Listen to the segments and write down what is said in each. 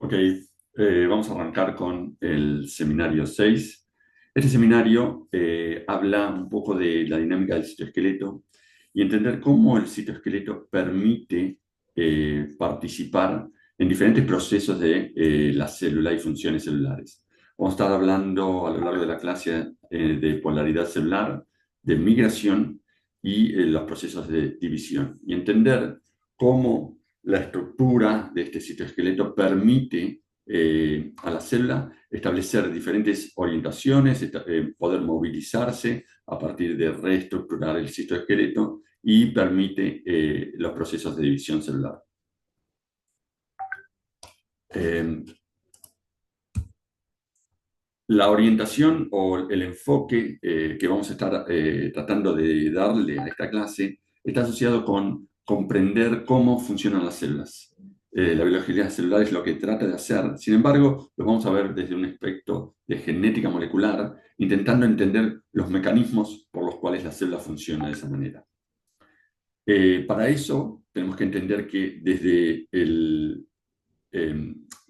Ok, vamos a arrancar con el seminario 6. Este seminario habla un poco de la dinámica del citoesqueleto y entender cómo el citoesqueleto permite participar en diferentes procesos de la célula y funciones celulares. Vamos a estar hablando a lo largo de la clase de polaridad celular, de migración y los procesos de división. Y entender cómo la estructura de este citoesqueleto permite a la célula establecer diferentes orientaciones, poder movilizarse a partir de reestructurar el citoesqueleto y permite los procesos de división celular. La orientación o el enfoque que vamos a estar tratando de darle a esta clase está asociado con comprender cómo funcionan las células. La biología celular es lo que trata de hacer. Sin embargo, lo vamos a ver desde un aspecto de genética molecular, intentando entender los mecanismos por los cuales la célula funciona de esa manera. Para eso, tenemos que entender que desde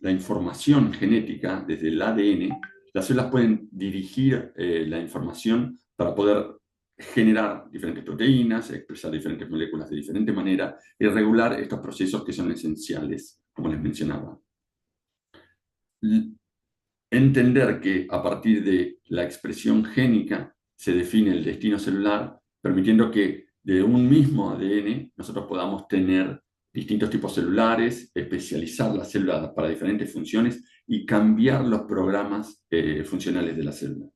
la información genética, desde el ADN, las células pueden dirigir la información para poder generar diferentes proteínas, expresar diferentes moléculas de diferente manera y regular estos procesos que son esenciales, como les mencionaba. Entender que a partir de la expresión génica se define el destino celular, permitiendo que de un mismo ADN nosotros podamos tener distintos tipos celulares, especializar la célula para diferentes funciones y cambiar los programas funcionales de la célula.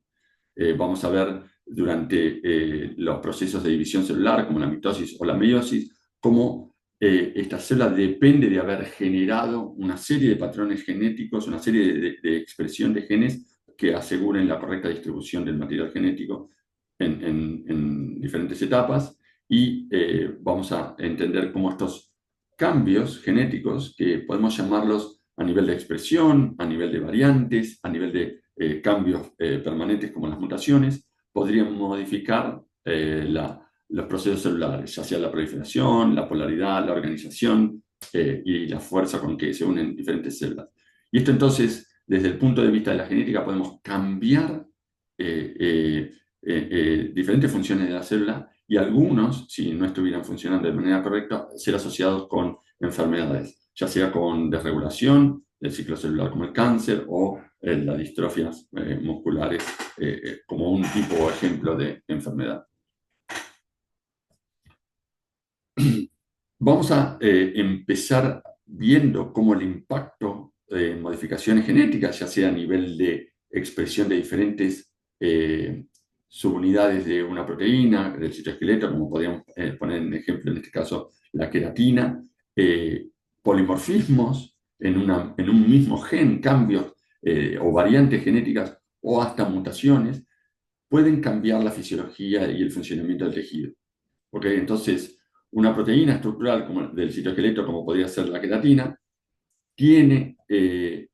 Vamos a ver durante los procesos de división celular, como la mitosis o la meiosis, cómo esta célula depende de haber generado una serie de patrones genéticos, una serie de expresión de genes que aseguren la correcta distribución del material genético en diferentes etapas, y vamos a entender cómo estos cambios genéticos, que podemos llamarlos a nivel de expresión, a nivel de variantes, a nivel de cambios permanentes como las mutaciones, podrían modificar los procesos celulares, ya sea la proliferación, la polaridad, la organización y la fuerza con que se unen diferentes células. Y esto entonces, desde el punto de vista de la genética, podemos cambiar diferentes funciones de la célula, y algunos, si no estuvieran funcionando de manera correcta, ser asociados con enfermedades, ya sea con desregulación del ciclo celular como el cáncer o las distrofias musculares como un tipo o ejemplo de enfermedad. Vamos a empezar viendo cómo el impacto de modificaciones genéticas, ya sea a nivel de expresión de diferentes subunidades de una proteína, del citoesqueleto, como podríamos poner en ejemplo en este caso la queratina, polimorfismos en un mismo gen, cambios o variantes genéticas o hasta mutaciones, pueden cambiar la fisiología y el funcionamiento del tejido. ¿Okay? Entonces, una proteína estructural como del citoesqueleto, como podría ser la queratina, tiene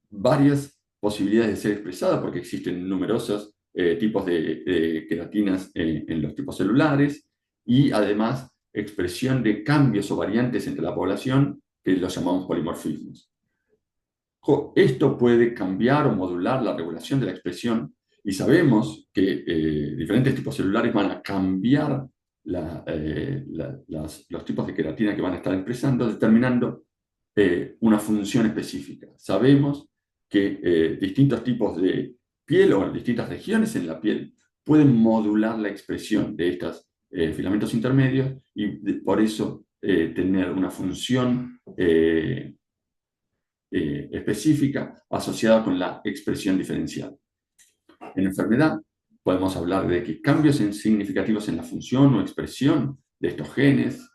varias posibilidades de ser expresada porque existen numerosos tipos de queratinas en los tipos celulares, y además expresión de cambios o variantes entre la población que los llamamos polimorfismos. Esto puede cambiar o modular la regulación de la expresión, y sabemos que diferentes tipos celulares van a cambiar los tipos de queratina que van a estar expresando, determinando una función específica. Sabemos que distintos tipos de piel o distintas regiones en la piel pueden modular la expresión de estos filamentos intermedios, y por eso tener una función específica asociada con la expresión diferencial. En enfermedad podemos hablar de que cambios significativos en la función o expresión de estos genes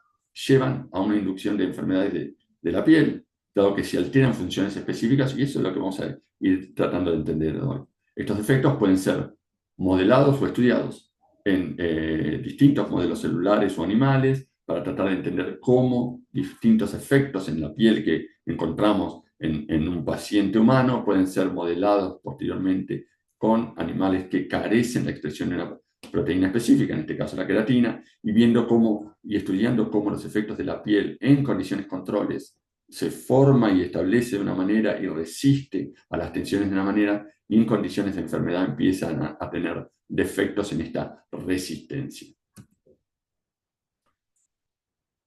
llevan a una inducción de enfermedades de la piel, dado que se alteran funciones específicas, y eso es lo que vamos a ir tratando de entender hoy. Estos efectos pueden ser modelados o estudiados en distintos modelos celulares o animales para tratar de entender cómo distintos efectos en la piel que encontramos en un paciente humano pueden ser modelados posteriormente con animales que carecen de expresión de una proteína específica, en este caso la queratina, y viendo cómo y estudiando cómo los efectos de la piel en condiciones controles se forma y establece de una manera y resiste a las tensiones de una manera, y en condiciones de enfermedad empiezan a tener defectos en esta resistencia.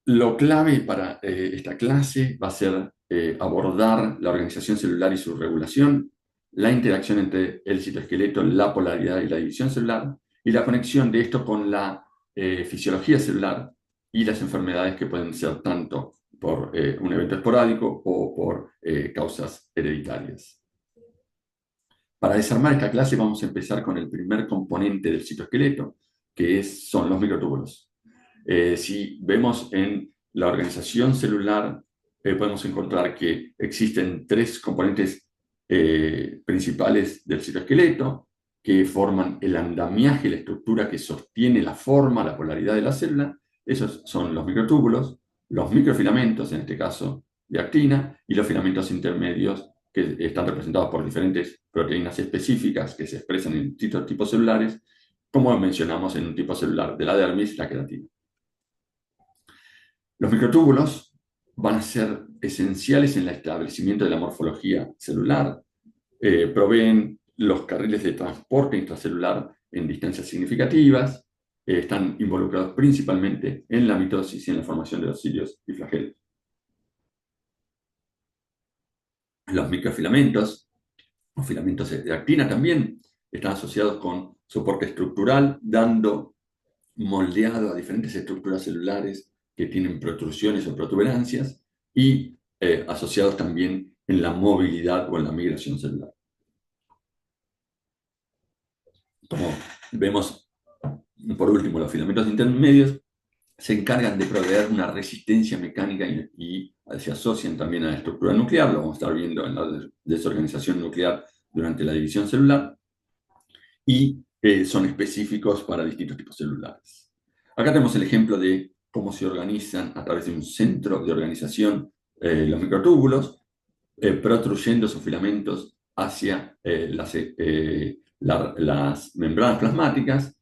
Lo clave para esta clase va a ser abordar la organización celular y su regulación, la interacción entre el citoesqueleto, la polaridad y la división celular, y la conexión de esto con la fisiología celular y las enfermedades que pueden ser tanto por un evento esporádico o por causas hereditarias. Para desarmar esta clase vamos a empezar con el primer componente del citoesqueleto, que son los microtúbulos. Si vemos en la organización celular, podemos encontrar que existen tres componentes principales del citoesqueleto que forman el andamiaje, la estructura que sostiene la forma, la polaridad de la célula. Esos son los microtúbulos, los microfilamentos, en este caso de actina, y los filamentos intermedios que están representados por diferentes proteínas específicas que se expresan en distintos tipos celulares, como mencionamos en un tipo celular de la dermis, la queratina. Los microtúbulos van a ser esenciales en el establecimiento de la morfología celular, proveen los carriles de transporte intracelular en distancias significativas, están involucrados principalmente en la mitosis y en la formación de los cilios y flagelos. Los microfilamentos, los filamentos de actina también, están asociados con soporte estructural, dando moldeado a diferentes estructuras celulares que tienen protrusiones o protuberancias y asociados también en la movilidad o en la migración celular. Como vemos, por último, los filamentos intermedios se encargan de proveer una resistencia mecánica y se asocian también a la estructura nuclear, lo vamos a estar viendo en la desorganización nuclear durante la división celular, y son específicos para distintos tipos celulares. Acá tenemos el ejemplo de cómo se organizan a través de un centro de organización los microtúbulos, protruyendo sus filamentos hacia las membranas plasmáticas,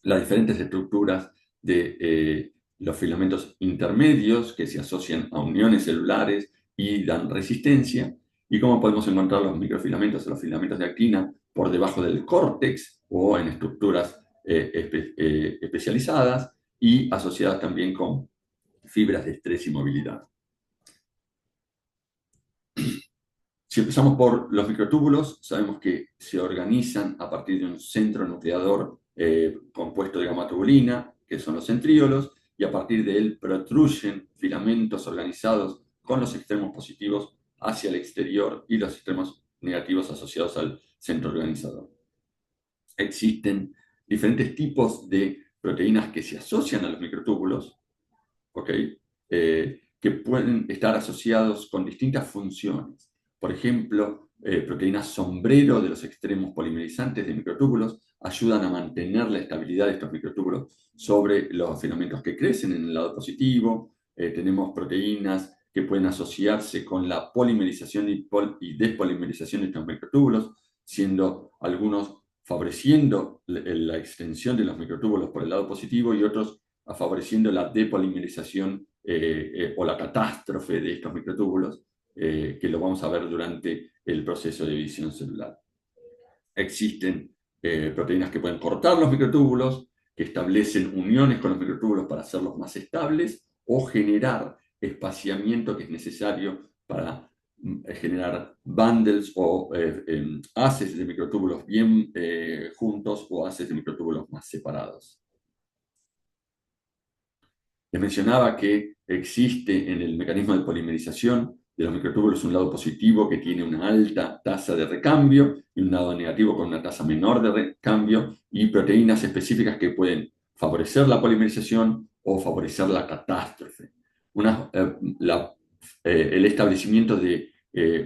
las diferentes estructuras de los filamentos intermedios que se asocian a uniones celulares y dan resistencia, y cómo podemos encontrar los microfilamentos o los filamentos de actina por debajo del córtex o en estructuras especializadas y asociadas también con fibras de estrés y movilidad. Si empezamos por los microtúbulos, sabemos que se organizan a partir de un centro nucleador compuesto de gamatubulina, que son los centríolos, y a partir de él protruyen filamentos organizados con los extremos positivos hacia el exterior y los extremos negativos asociados al centro organizador. Existen diferentes tipos de proteínas que se asocian a los microtúbulos, ¿okay? Que pueden estar asociados con distintas funciones. Por ejemplo, proteínas sombrero de los extremos polimerizantes de microtúbulos ayudan a mantener la estabilidad de estos microtúbulos sobre los filamentos que crecen en el lado positivo. Tenemos proteínas que pueden asociarse con la polimerización y despolimerización de estos microtúbulos, siendo algunos favoreciendo la extensión de los microtúbulos por el lado positivo y otros favoreciendo la depolimerización o la catástrofe de estos microtúbulos, que lo vamos a ver durante el proceso de división celular. Existen proteínas que pueden cortar los microtúbulos, que establecen uniones con los microtúbulos para hacerlos más estables, o generar espaciamiento que es necesario para generar bundles o haces de microtúbulos bien juntos o haces de microtúbulos más separados. Les mencionaba que existe en el mecanismo de polimerización de los microtúbulos un lado positivo que tiene una alta tasa de recambio y un lado negativo con una tasa menor de recambio, y proteínas específicas que pueden favorecer la polimerización o favorecer la catástrofe. El establecimiento de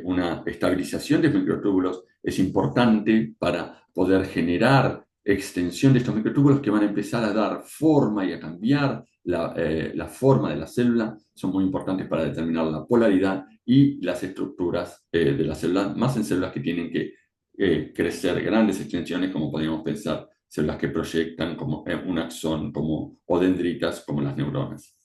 una estabilización de microtúbulos es importante para poder generar extensión de estos microtúbulos que van a empezar a dar forma y a cambiar la forma de la célula. Son muy importantes para determinar la polaridad y las estructuras de la célula, más en células que tienen que crecer grandes extensiones, como podríamos pensar células que proyectan como un axón o dendritas como las neuronas.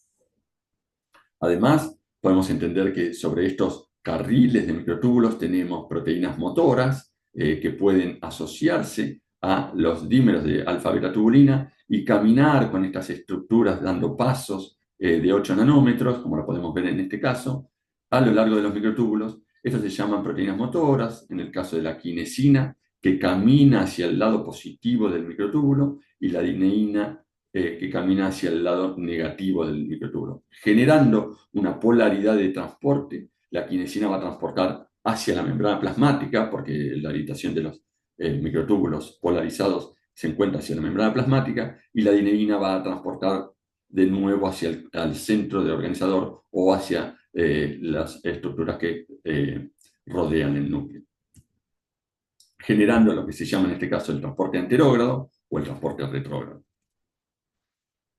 Además, podemos entender que sobre estos carriles de microtúbulos tenemos proteínas motoras que pueden asociarse a los dímeros de alfa-beta-tubulina y caminar con estas estructuras dando pasos de 8 nanómetros, como lo podemos ver en este caso, a lo largo de los microtúbulos. Estos se llaman proteínas motoras, en el caso de la quinesina, que camina hacia el lado positivo del microtúbulo, y la dineína, que camina hacia el lado negativo del microtúbulo, generando una polaridad de transporte. La quinesina va a transportar hacia la membrana plasmática, porque la habitación de los microtúbulos polarizados se encuentra hacia la membrana plasmática, y la dineína va a transportar de nuevo hacia el centro del organizador o hacia las estructuras que rodean el núcleo, generando lo que se llama en este caso el transporte anterógrado o el transporte retrógrado.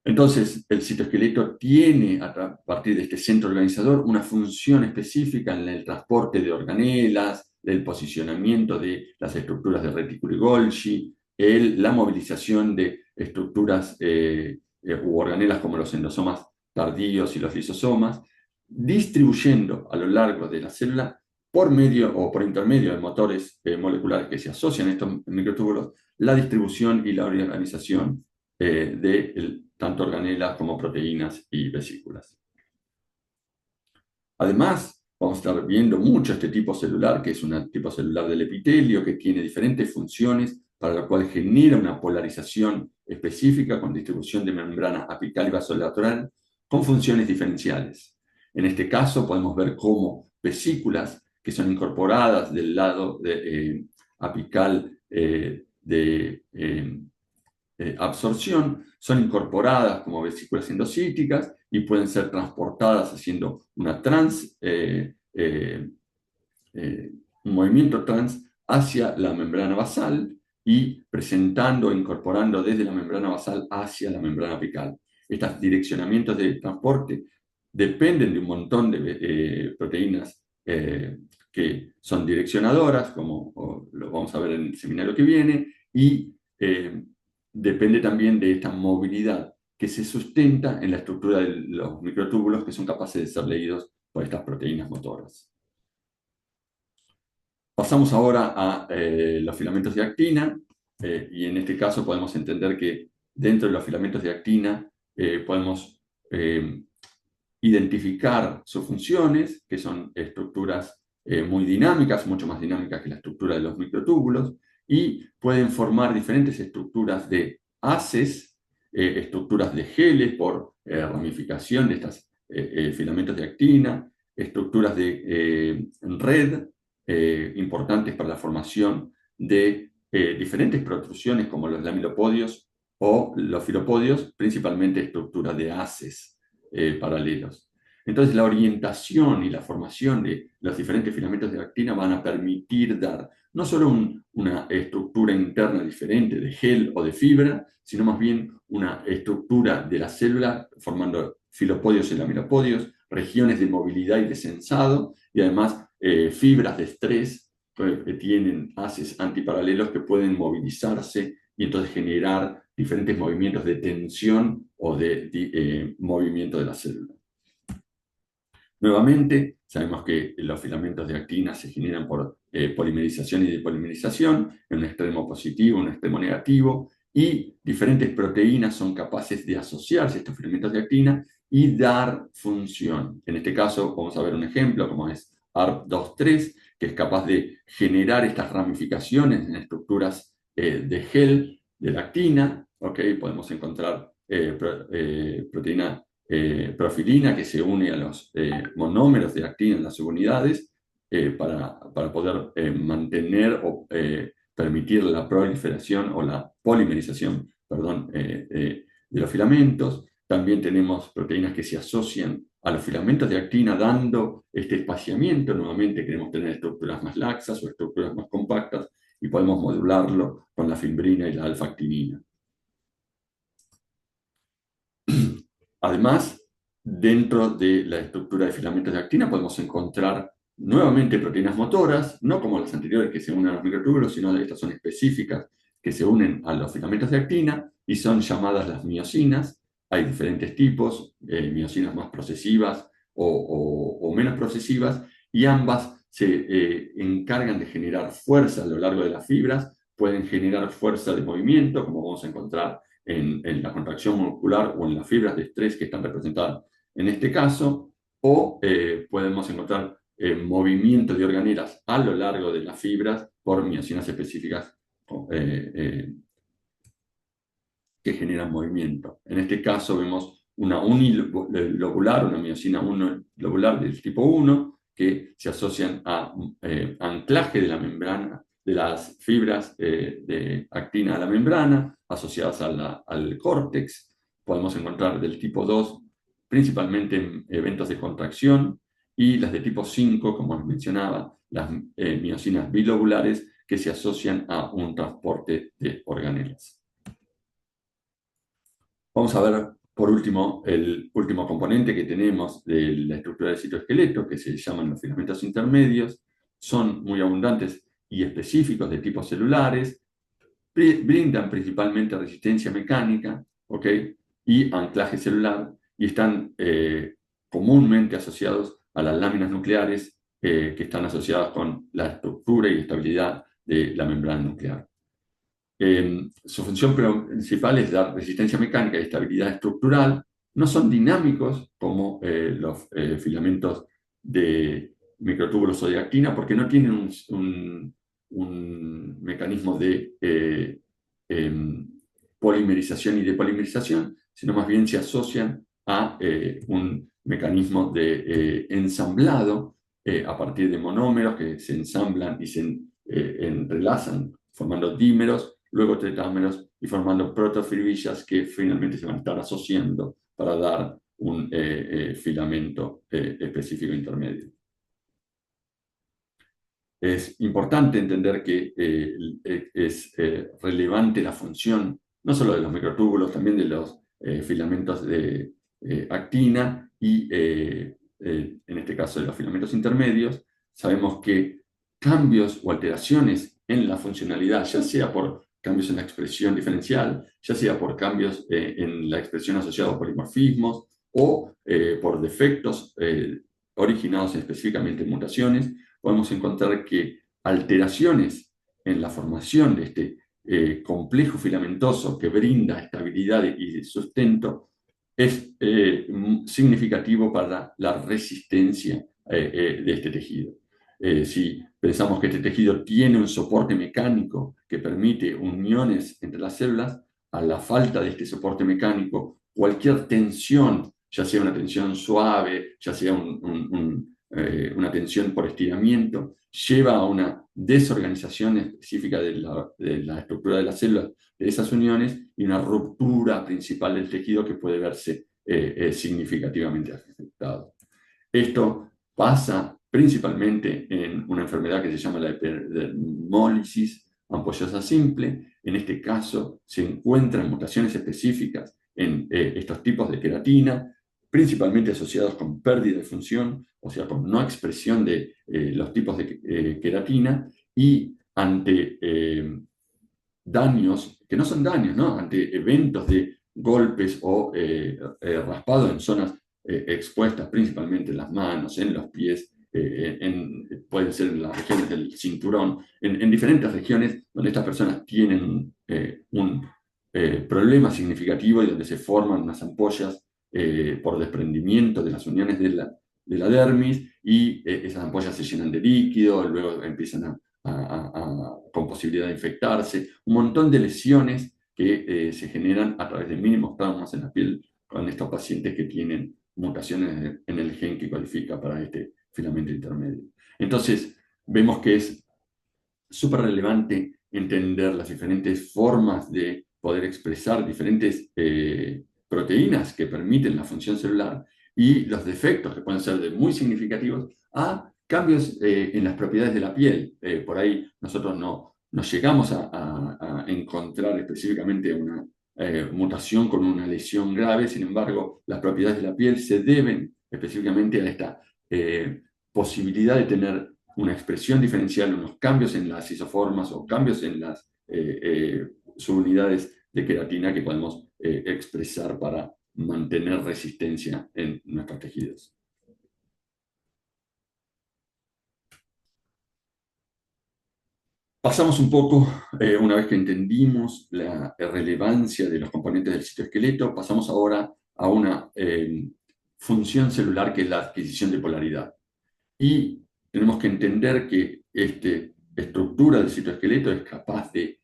Entonces, el citoesqueleto tiene, a partir de este centro organizador, una función específica en el transporte de organelas, el posicionamiento de las estructuras de retículo y Golgi, la movilización de estructuras u organelas como los endosomas tardíos y los lisosomas, distribuyendo a lo largo de la célula por medio o por intermedio de motores moleculares que se asocian a estos microtúbulos, la distribución y la organización de tanto organelas como proteínas y vesículas. Además, vamos a estar viendo mucho este tipo celular, que es un tipo celular del epitelio, que tiene diferentes funciones, para lo cual genera una polarización específica con distribución de membrana apical y vasolateral, con funciones diferenciales. En este caso podemos ver cómo vesículas que son incorporadas del lado apical de absorción son incorporadas como vesículas endocíticas y pueden ser transportadas haciendo un movimiento trans hacia la membrana basal y presentando, incorporando desde la membrana basal hacia la membrana apical. Estos direccionamientos de transporte dependen de un montón de proteínas que son direccionadoras, como lo vamos a ver en el seminario que viene, y depende también de esta movilidad que se sustenta en la estructura de los microtúbulos, que son capaces de ser leídos por estas proteínas motoras. Pasamos ahora a los filamentos de actina, y en este caso podemos entender que dentro de los filamentos de actina podemos identificar sus funciones, que son estructuras muy dinámicas, mucho más dinámicas que la estructura de los microtúbulos, y pueden formar diferentes estructuras de haces, estructuras de geles por ramificación de estos filamentos de actina, estructuras de red importantes para la formación de diferentes protrusiones como los lamilopodios o los filopodios, principalmente estructuras de haces paralelos. Entonces, la orientación y la formación de los diferentes filamentos de actina van a permitir dar no solo una estructura interna diferente de gel o de fibra, sino más bien una estructura de la célula formando filopodios y lamilopodios, regiones de movilidad y de sensado, y además fibras de estrés que tienen haces antiparalelos que pueden movilizarse y entonces generar diferentes movimientos de tensión o de movimiento de la célula. Nuevamente, sabemos que los filamentos de actina se generan por polimerización y depolimerización, en un extremo positivo, en un extremo negativo, y diferentes proteínas son capaces de asociarse a estos filamentos de actina y dar función. En este caso, vamos a ver un ejemplo, como es ARP23, que es capaz de generar estas ramificaciones en estructuras de gel de la actina. Podemos encontrar proteína profilina que se une a los monómeros de actina en las subunidades para poder mantener o permitir la proliferación o la polimerización, de los filamentos. También tenemos proteínas que se asocian a los filamentos de actina dando este espaciamiento. Nuevamente queremos tener estructuras más laxas o estructuras más compactas y podemos modularlo con la fimbrina y la alfa-actinina. Además, dentro de la estructura de filamentos de actina podemos encontrar nuevamente proteínas motoras, no como las anteriores que se unen a los microtúbulos, sino de estas son específicas que se unen a los filamentos de actina y son llamadas las miosinas. Hay diferentes tipos, miosinas más procesivas o menos procesivas, y ambas se encargan de generar fuerza a lo largo de las fibras, pueden generar fuerza de movimiento, como vamos a encontrar en la contracción muscular o en las fibras de estrés que están representadas en este caso, o podemos encontrar movimiento de organelas a lo largo de las fibras por miosinas específicas que generan movimiento. En este caso vemos una unilobular, una miosina unilobular del tipo 1, que se asocian a anclaje de la membrana, de las fibras de actina a la membrana, asociadas al córtex. Podemos encontrar del tipo 2, principalmente en eventos de contracción, y las de tipo 5, como les mencionaba, las miosinas bilobulares, que se asocian a un transporte de organelas. Vamos a ver, por último, el último componente que tenemos de la estructura del citoesqueleto, que se llaman los filamentos intermedios. Son muy abundantes y específicos de tipos celulares, brindan principalmente resistencia mecánica, ¿ok? Y anclaje celular, y están comúnmente asociados a las láminas nucleares que están asociadas con la estructura y estabilidad de la membrana nuclear. Su función principal es dar resistencia mecánica y estabilidad estructural. No son dinámicos como los filamentos de microtúbulos o de actina, porque no tienen un mecanismo de polimerización y depolimerización, sino más bien se asocian a un mecanismo de ensamblado a partir de monómeros que se ensamblan y se entrelazan formando dímeros, luego tetámeros y formando protofibrillas que finalmente se van a estar asociando para dar un filamento específico intermedio. Es importante entender que es relevante la función no solo de los microtúbulos, también de los filamentos de actina y en este caso de los filamentos intermedios. Sabemos que cambios o alteraciones en la funcionalidad, ya sea por cambios en la expresión diferencial, ya sea por cambios en la expresión asociada a polimorfismos o por defectos originados específicamente en mutaciones, podemos encontrar que alteraciones en la formación de este complejo filamentoso que brinda estabilidad y sustento es significativo para la resistencia de este tejido. Si pensamos que este tejido tiene un soporte mecánico que permite uniones entre las células, a la falta de este soporte mecánico, cualquier tensión, ya sea una tensión suave, ya sea una tensión por estiramiento, lleva a una desorganización específica de la estructura de las células de esas uniones y una ruptura principal del tejido que puede verse significativamente afectado. Esto pasa principalmente en una enfermedad que se llama la epidermólisis ampollosa simple. En este caso se encuentran mutaciones específicas en estos tipos de queratina, principalmente asociados con pérdida de función, o sea, con no expresión de los tipos de queratina, y ante daños, que no son daños, ¿no? Ante eventos de golpes o raspado en zonas expuestas, principalmente en las manos, en los pies, pueden ser en las regiones del cinturón, en diferentes regiones donde estas personas tienen un problema significativo y donde se forman unas ampollas por desprendimiento de las uniones de la dermis, y esas ampollas se llenan de líquido, luego empiezan con posibilidad de infectarse, un montón de lesiones que se generan a través de mínimos traumas en la piel con estos pacientes que tienen mutaciones en el gen que codifica para este filamento intermedio. Entonces, vemos que es súper relevante entender las diferentes formas de poder expresar diferentes proteínas que permiten la función celular y los defectos que pueden ser muy significativos a cambios en las propiedades de la piel. Por ahí nosotros no llegamos a encontrar específicamente una mutación con una lesión grave, sin embargo, las propiedades de la piel se deben específicamente a esta posibilidad de tener una expresión diferencial, unos cambios en las isoformas o cambios en las subunidades de queratina que podemos expresar para mantener resistencia en nuestros tejidos. Pasamos un poco, una vez que entendimos la relevancia de los componentes del citoesqueleto, pasamos ahora a una función celular que es la adquisición de polaridad. Y tenemos que entender que esta estructura del citoesqueleto es capaz de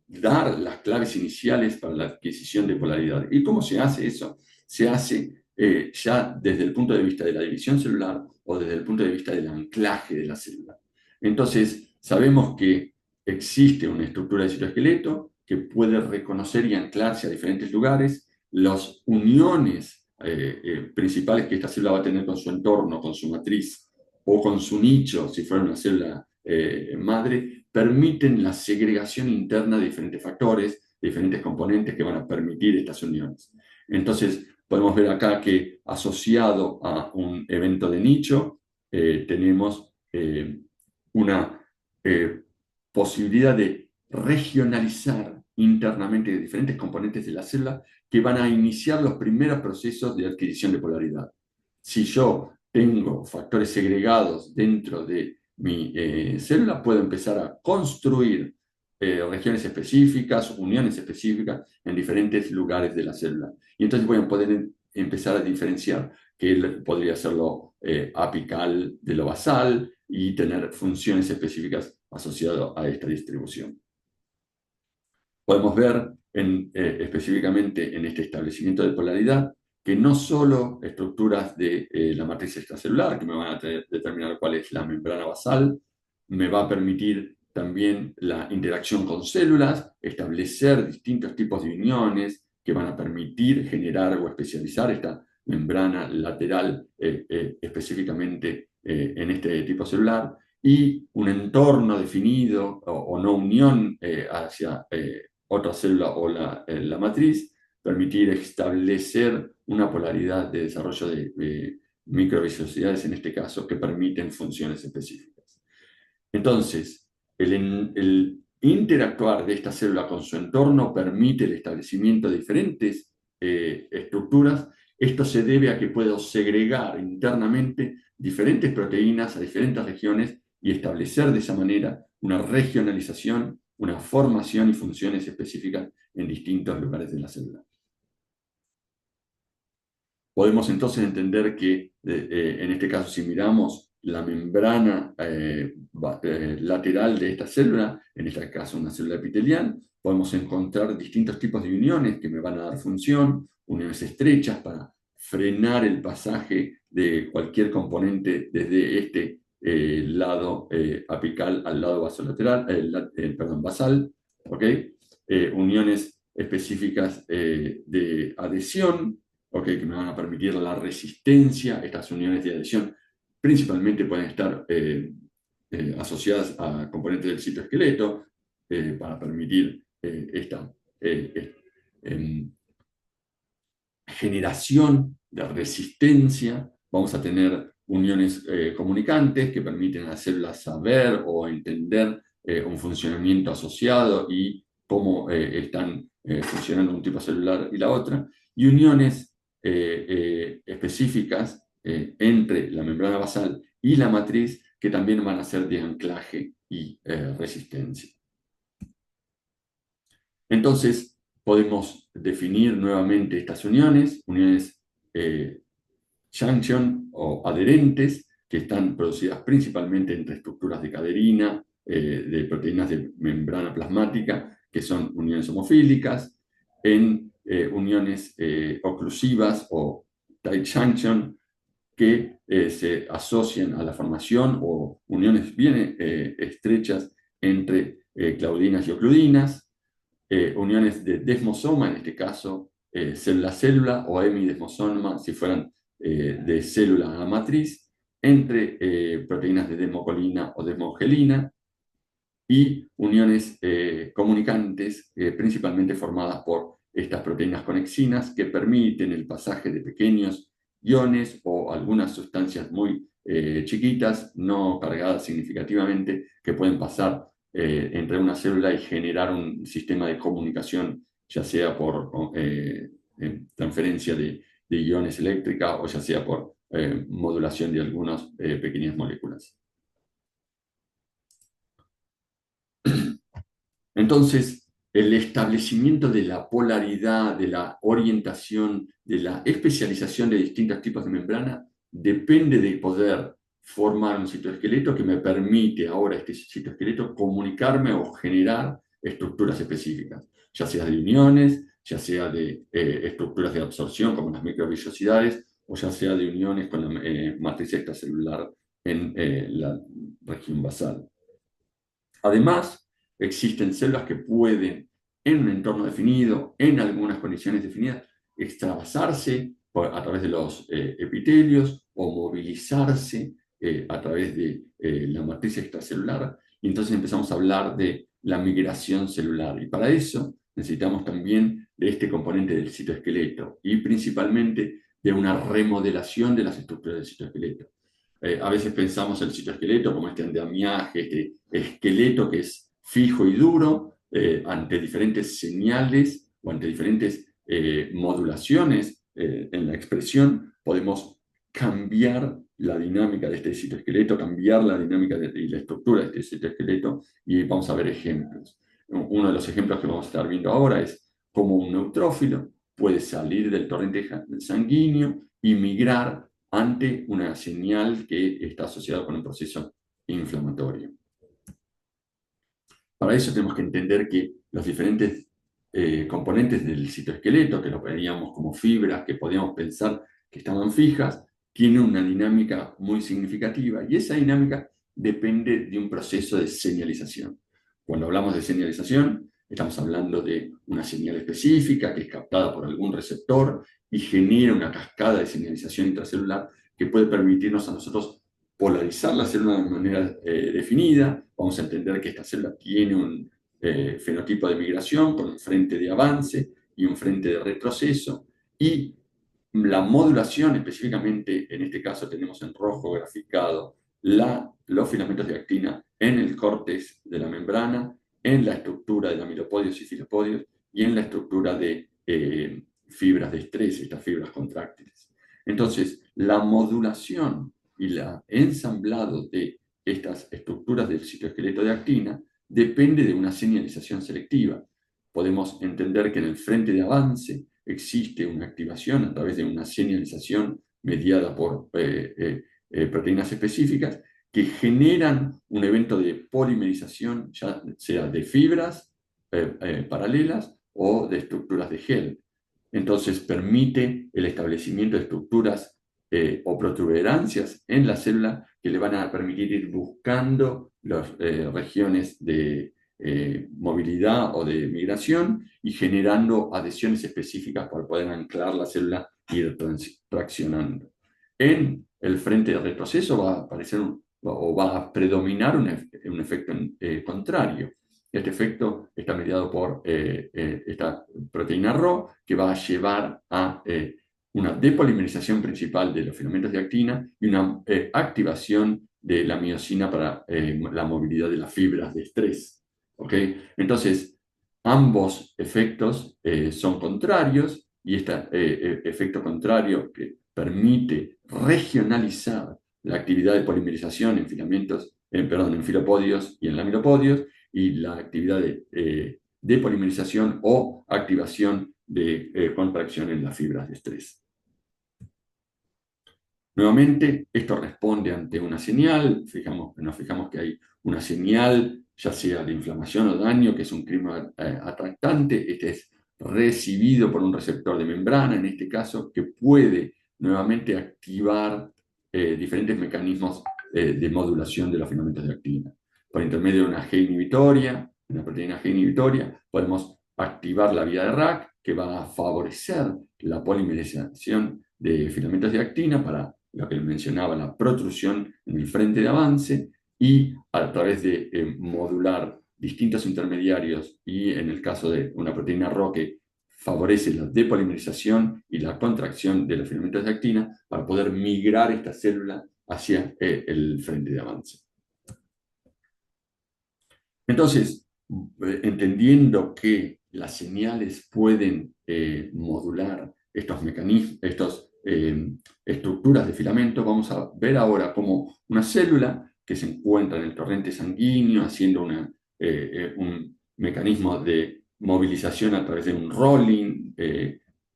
dar las claves iniciales para la adquisición de polaridad. ¿Y cómo se hace eso? Se hace ya desde el punto de vista de la división celular o desde el punto de vista del anclaje de la célula. Entonces, sabemos que existe una estructura del citoesqueleto que puede reconocer y anclarse a diferentes lugares. Las uniones principales que esta célula va a tener con su entorno, con su matriz o con su nicho, si fuera una célula madre, permiten la segregación interna de diferentes factores, de diferentes componentes que van a permitir estas uniones. Entonces, podemos ver acá que asociado a un evento de nicho, tenemos una posibilidad de regionalizar internamente diferentes componentes de la célula que van a iniciar los primeros procesos de adquisición de polaridad. Si yo tengo factores segregados dentro de mi célula, puedo empezar a construir regiones específicas, uniones específicas en diferentes lugares de la célula. Y entonces voy a poder empezar a diferenciar que podría ser lo apical de lo basal y tener funciones específicas asociadas a esta distribución. Podemos ver específicamente en este establecimiento de polaridad que no solo estructuras de la matriz extracelular, que me van a determinar cuál es la membrana basal, me va a permitir también la interacción con células, establecer distintos tipos de uniones que van a permitir generar o especializar esta membrana lateral específicamente en este tipo celular, y un entorno definido o no unión hacia otra célula o la matriz, permitir establecer una polaridad de desarrollo de microvellosidades, en este caso, que permiten funciones específicas. Entonces, el interactuar de esta célula con su entorno permite el establecimiento de diferentes estructuras. Esto se debe a que puedo segregar internamente diferentes proteínas a diferentes regiones y establecer de esa manera una regionalización, una formación y funciones específicas en distintos lugares de la célula. Podemos entonces entender que, en este caso, si miramos la membrana lateral de esta célula, en este caso una célula epitelial, podemos encontrar distintos tipos de uniones que me van a dar función, uniones estrechas para frenar el pasaje de cualquier componente desde este lado apical al lado basolateral, perdón, basal, ¿ok? Uniones específicas de adhesión, ¿okay? Que me van a permitir la resistencia. Estas uniones de adhesión principalmente pueden estar asociadas a componentes del citoesqueleto para permitir esta em, generación de resistencia. Vamos a tener uniones comunicantes que permiten a las células saber o entender un funcionamiento asociado y cómo están funcionando un tipo celular y la otra, y uniones específicas entre la membrana basal y la matriz que también van a ser de anclaje y resistencia. Entonces, podemos definir nuevamente estas uniones junction o adherentes, que están producidas principalmente entre estructuras de caderina, de proteínas de membrana plasmática, que son uniones homofílicas, en uniones oclusivas o tight junction, que se asocian a la formación o uniones bien estrechas entre claudinas y ocludinas, uniones de desmosoma, en este caso célula-célula, o hemidesmosoma, si fueran de célula a matriz, entre proteínas de desmocolina o desmogelina, y uniones comunicantes, principalmente formadas por estas proteínas conexinas, que permiten el pasaje de pequeños iones o algunas sustancias muy chiquitas, no cargadas significativamente, que pueden pasar entre una célula y generar un sistema de comunicación, ya sea por transferencia de iones eléctricas o ya sea por modulación de algunas pequeñas moléculas. Entonces, el establecimiento de la polaridad, de la orientación, de la especialización de distintos tipos de membrana, depende de poder formar un citoesqueleto que me permite ahora este citoesqueleto comunicarme o generar estructuras específicas, ya sea de uniones, ya sea de estructuras de absorción como las microvellosidades, o ya sea de uniones con la matriz extracelular en la región basal. Además, existen células que pueden, en un entorno definido, en algunas condiciones definidas, extravasarse a través de los epitelios o movilizarse a través de la matriz extracelular. Y entonces empezamos a hablar de la migración celular. Y para eso necesitamos también de este componente del citoesqueleto y principalmente de una remodelación de las estructuras del citoesqueleto. A veces pensamos el citoesqueleto como este andamiaje, este esqueleto que es fijo y duro ante diferentes señales o ante diferentes modulaciones en la expresión, podemos cambiar la dinámica de este citoesqueleto, cambiar la dinámica y la estructura de este citoesqueleto, y vamos a ver ejemplos. Uno de los ejemplos que vamos a estar viendo ahora es cómo un neutrófilo puede salir del torrente sanguíneo y migrar ante una señal que está asociada con un proceso inflamatorio. Para eso tenemos que entender que los diferentes componentes del citoesqueleto, que lo veíamos como fibras, que podíamos pensar que estaban fijas, tienen una dinámica muy significativa y esa dinámica depende de un proceso de señalización. Cuando hablamos de señalización, estamos hablando de una señal específica que es captada por algún receptor y genera una cascada de señalización intracelular que puede permitirnos a nosotros polarizar la célula de manera definida. Vamos a entender que esta célula tiene un fenotipo de migración con un frente de avance y un frente de retroceso, y la modulación, específicamente en este caso tenemos en rojo graficado los filamentos de actina en el córtex de la membrana, en la estructura de amilopodios y filopodios y en la estructura de fibras de estrés, estas fibras contráctiles. Entonces, la modulación y el ensamblado de estas estructuras del citoesqueleto de actina depende de una señalización selectiva. Podemos entender que en el frente de avance existe una activación a través de una señalización mediada por proteínas específicas que generan un evento de polimerización, ya sea de fibras paralelas o de estructuras de gel. Entonces permite el establecimiento de estructuras o protuberancias en la célula que le van a permitir ir buscando las regiones de movilidad o de migración y generando adhesiones específicas para poder anclar la célula y ir traccionando. En el frente de retroceso va a aparecer o va a predominar un efecto contrario. Este efecto está mediado por esta proteína Rho, que va a llevar a una depolimerización principal de los filamentos de actina y una activación de la miosina para la movilidad de las fibras de estrés. ¿Okay? Entonces, ambos efectos son contrarios, y este efecto contrario que permite regionalizar la actividad de polimerización en filamentos, en filopodios y en lamilopodios, y la actividad de polimerización o activación de contracción en las fibras de estrés. Nuevamente, esto responde ante una señal. Nos fijamos que hay una señal, ya sea de inflamación o daño, que es un crimen atractante. Este es recibido por un receptor de membrana, en este caso, que puede nuevamente activar diferentes mecanismos de modulación de los filamentos de actina. Por intermedio de una G inhibitoria, una proteína G inhibitoria, podemos activar la vía de RAC, que va a favorecer la polimerización de filamentos de actina para lo que mencionaba, la protrusión en el frente de avance, y a través de modular distintos intermediarios, y en el caso de una proteína Rho que favorece la depolimerización y la contracción de los filamentos de actina para poder migrar esta célula hacia el frente de avance. Entonces, entendiendo que las señales pueden modular estos mecanismos, estructuras de filamento, vamos a ver ahora cómo una célula que se encuentra en el torrente sanguíneo haciendo mecanismos de movilización a través de un rolling,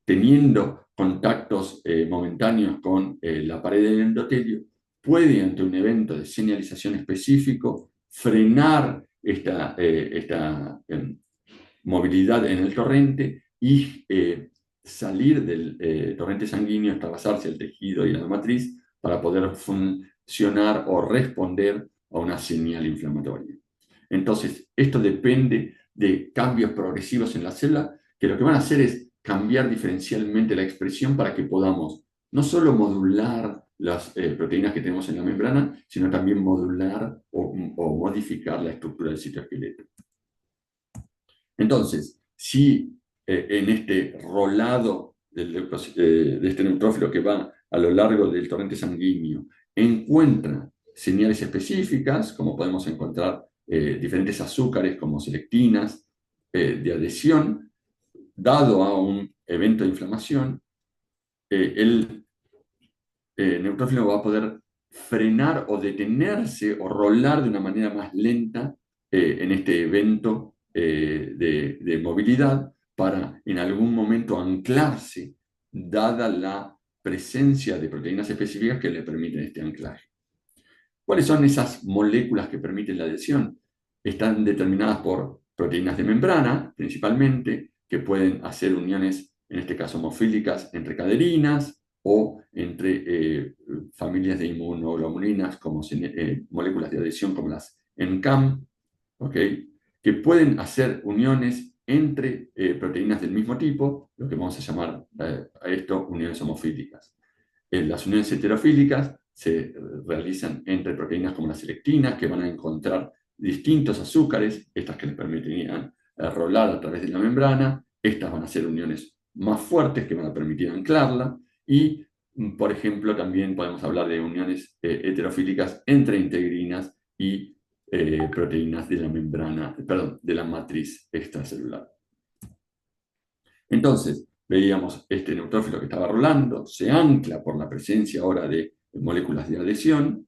teniendo contactos momentáneos con la pared del endotelio, puede, ante un evento de señalización específico, frenar esta movilidad en el torrente y salir del torrente sanguíneo, extravasarse el tejido y la matriz para poder funcionar o responder a una señal inflamatoria. Entonces, esto depende de cambios progresivos en la célula, que lo que van a hacer es cambiar diferencialmente la expresión para que podamos no solo modular las proteínas que tenemos en la membrana, sino también modular o modificar la estructura del citoesqueleto. Entonces, si en este rolado de este neutrófilo que va a lo largo del torrente sanguíneo encuentra señales específicas, como podemos encontrar diferentes azúcares como selectinas de adhesión, dado a un evento de inflamación, el neutrófilo va a poder frenar o detenerse o rolar de una manera más lenta en este evento de movilidad para en algún momento anclarse, dada la presencia de proteínas específicas que le permiten este anclaje. ¿Cuáles son esas moléculas que permiten la adhesión? Están determinadas por proteínas de membrana, principalmente, que pueden hacer uniones, en este caso homofílicas, entre caderinas o entre familias de inmunoglobulinas, como moléculas de adhesión como las NCAM, ¿okay? Que pueden hacer uniones entre proteínas del mismo tipo, lo que vamos a llamar a esto uniones homofílicas. Las uniones heterofílicas se realizan entre proteínas como la selectina, que van a encontrar distintos azúcares, estas que les permitirían rolar a través de la membrana, estas van a ser uniones más fuertes que van a permitir anclarla, y por ejemplo también podemos hablar de uniones heterofílicas entre integrinas y proteínas de la membrana, perdón, de la matriz extracelular. Entonces, veíamos este neutrófilo que estaba rolando, se ancla por la presencia ahora de moléculas de adhesión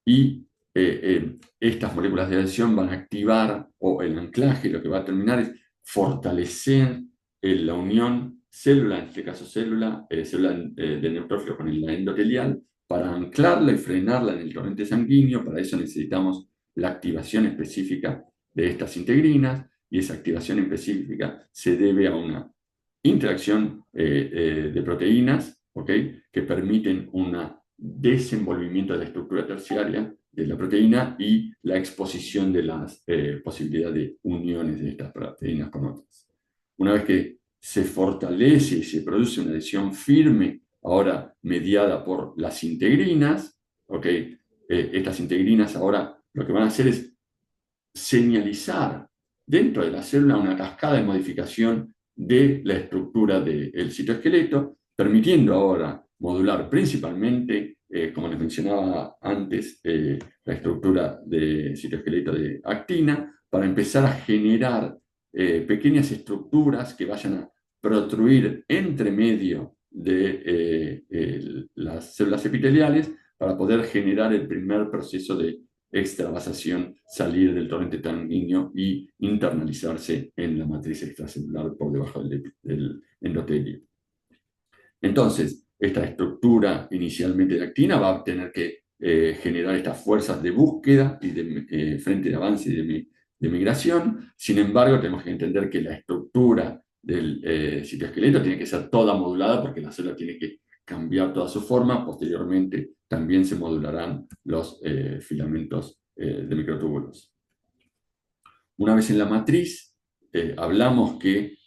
y estas moléculas de adhesión van a activar, o el anclaje lo que va a terminar es fortalecer la unión célula, en este caso célula del neutrófilo con la endotelial, para anclarla y frenarla en el torrente sanguíneo. Para eso necesitamos la activación específica de estas integrinas, y esa activación específica se debe a una interacción de proteínas, ¿okay? Que permiten un desenvolvimiento de la estructura terciaria de la proteína y la exposición de la posibilidad de uniones de estas proteínas con otras. Una vez que se fortalece y se produce una adhesión firme, ahora mediada por las integrinas, ¿okay? Estas integrinas ahora lo que van a hacer es señalizar dentro de la célula una cascada de modificación de la estructura del citoesqueleto, permitiendo ahora modular principalmente, como les mencionaba antes, la estructura del citoesqueleto de actina, para empezar a generar pequeñas estructuras que vayan a protruir entre medio de las células epiteliales para poder generar el primer proceso de extravasación, salir del torrente sanguíneo y internalizarse en la matriz extracelular por debajo del endotelio. Entonces, esta estructura inicialmente de actina va a tener que generar estas fuerzas de búsqueda y de frente de avance y de migración. Sin embargo, tenemos que entender que la estructura del citoesqueleto tiene que ser toda modulada, porque la célula tiene que cambiar toda su forma. Posteriormente también se modularán los filamentos de microtúbulos. Una vez en la matriz, hablamos que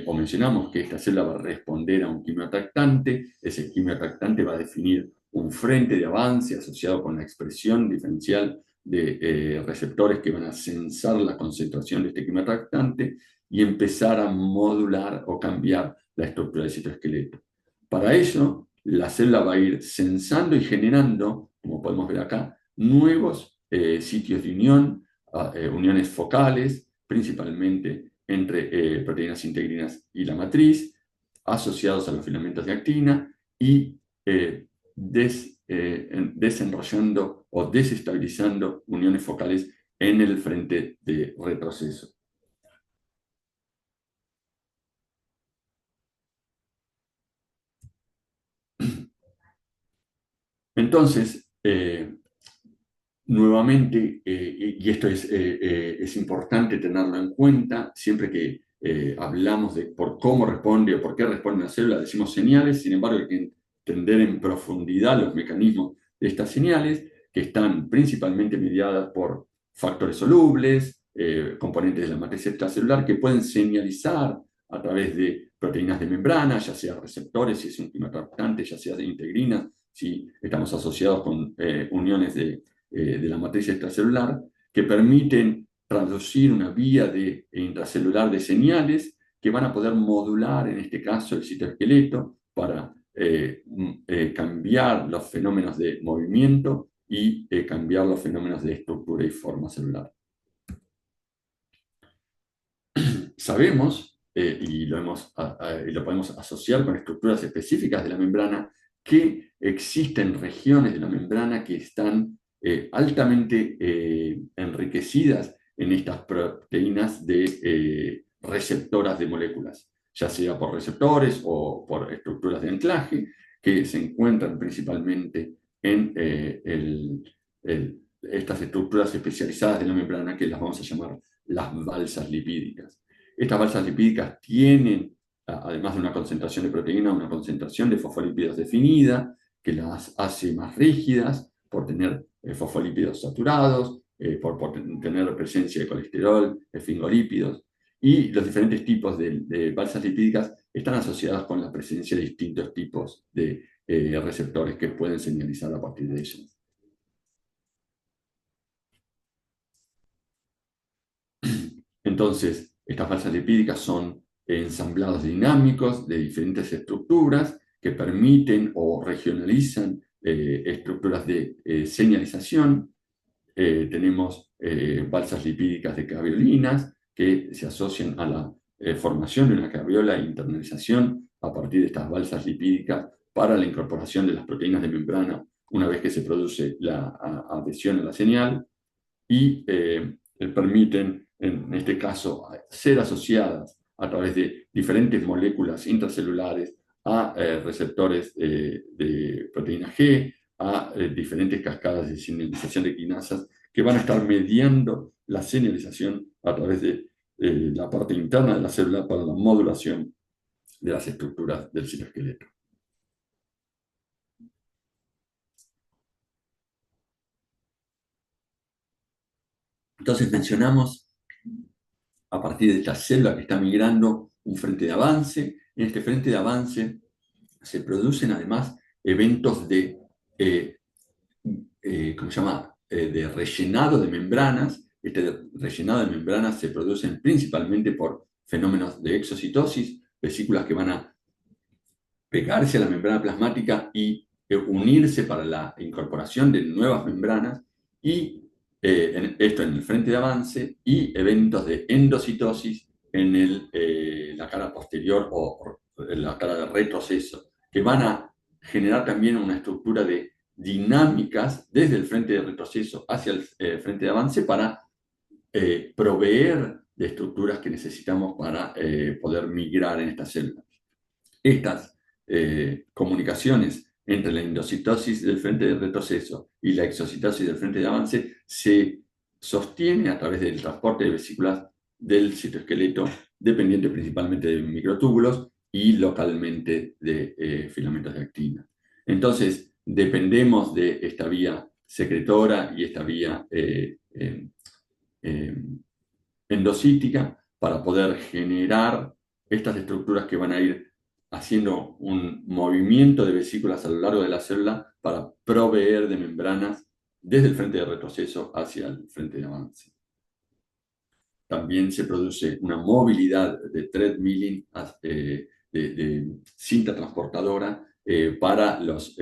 o mencionamos que esta célula va a responder a un quimioatractante. Ese quimioatractante va a definir un frente de avance asociado con la expresión diferencial de receptores que van a sensar la concentración de este quimioatractante y empezar a modular o cambiar la estructura del citoesqueleto. Para ello, la célula va a ir sensando y generando, como podemos ver acá, nuevos sitios de unión, uniones focales, principalmente entre proteínas integrinas y la matriz, asociados a los filamentos de actina, y desenrollando o desestabilizando uniones focales en el frente de retroceso. Entonces, nuevamente, y esto es importante tenerlo en cuenta, siempre que hablamos de por cómo responde o por qué responde una célula, decimos señales. Sin embargo, hay que entender en profundidad los mecanismos de estas señales, que están principalmente mediadas por factores solubles, componentes de la matriz extracelular, que pueden señalizar a través de proteínas de membrana, ya sea receptores, si es un quimioatraptante, ya sea de integrinas, si estamos asociados con uniones de la matriz extracelular, que permiten traducir una vía intracelular de señales que van a poder modular, en este caso, el citoesqueleto para cambiar los fenómenos de movimiento y cambiar los fenómenos de estructura y forma celular. Sabemos, y lo podemos asociar con estructuras específicas de la membrana, que existen regiones de la membrana que están altamente enriquecidas en estas proteínas de receptoras de moléculas, ya sea por receptores o por estructuras de anclaje, que se encuentran principalmente en estas estructuras especializadas de la membrana, que las vamos a llamar las balsas lipídicas. Estas balsas lipídicas tienen, además de una concentración de proteína, una concentración de fosfolípidos definida, que las hace más rígidas por tener fosfolípidos saturados, por tener presencia de colesterol, esfingolípidos. Y los diferentes tipos de balsas lipídicas están asociadas con la presencia de distintos tipos de receptores que pueden señalizar a partir de ellas. Entonces, estas balsas lipídicas son ensamblados dinámicos de diferentes estructuras que permiten o regionalizan estructuras de señalización. Tenemos balsas lipídicas de caveolinas que se asocian a la formación de una caveola e internalización a partir de estas balsas lipídicas para la incorporación de las proteínas de membrana una vez que se produce la adhesión a la señal, y permiten, en este caso, ser asociadas a través de diferentes moléculas intracelulares a receptores de proteína G, a diferentes cascadas de señalización de quinasas que van a estar mediando la señalización a través de la parte interna de la célula para la modulación de las estructuras del citoesqueleto. Entonces mencionamos, a partir de esta célula que está migrando, un frente de avance. En este frente de avance se producen además eventos de, ¿cómo se llama?, de rellenado de membranas. Este rellenado de membranas se producen principalmente por fenómenos de exocitosis, vesículas que van a pegarse a la membrana plasmática y unirse para la incorporación de nuevas membranas, y esto en el frente de avance, y eventos de endocitosis en la cara posterior o en la cara de retroceso, que van a generar también una estructura de dinámicas desde el frente de retroceso hacia el frente de avance para proveer de estructuras que necesitamos para poder migrar en estas células. Estas comunicaciones entre la endocitosis del frente de retroceso y la exocitosis del frente de avance se sostiene a través del transporte de vesículas del citoesqueleto, dependiente principalmente de microtúbulos y localmente de filamentos de actina. Entonces, dependemos de esta vía secretora y esta vía endocítica para poder generar estas estructuras que van a ir haciendo un movimiento de vesículas a lo largo de la célula para proveer de membranas desde el frente de retroceso hacia el frente de avance. También se produce una movilidad de thread milling, de cinta transportadora para los